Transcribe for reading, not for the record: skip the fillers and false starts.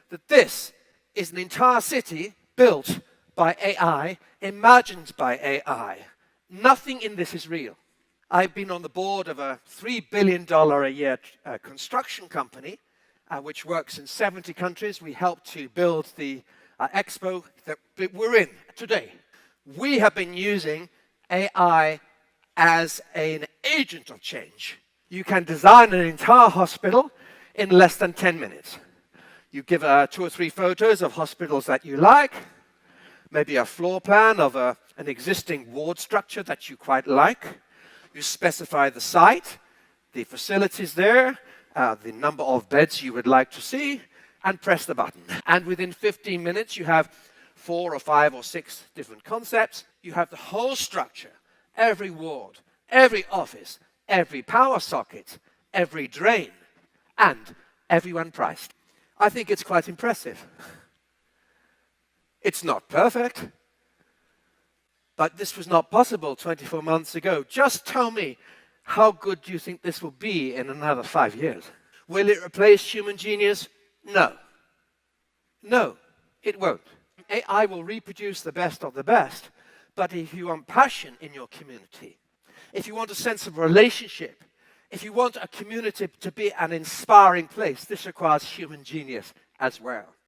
that this is an entire city built by AI, imagined by AI. Nothing in this is real. I've been on the board of a $3 billion a year construction company, which works in 70 countries. We help to build the expo that we're in today. We have been using AI as an agent of change. You can design an entire hospital in less than 10 minutes. You give 2 or 3 photos of hospitals that you like, maybe a floor plan of an existing ward structure that you quite like. You specify the site, the facilities there, the number of beds you would like to see, and press the button. And within 15 minutes, you have 4 or 5 or 6 different concepts. You have the whole structure, every ward, every office, every power socket, every drain, and everyone priced. I think it's quite impressive. It's not perfect, but this was not possible 24 months ago. Just tell me, how good do you think this will be in another 5 years? Will it replace human genius? No. No, it won't. AI will reproduce the best of the best, but if you want passion in your community, if you want a sense of relationship, if you want a community to be an inspiring place, this requires human genius as well.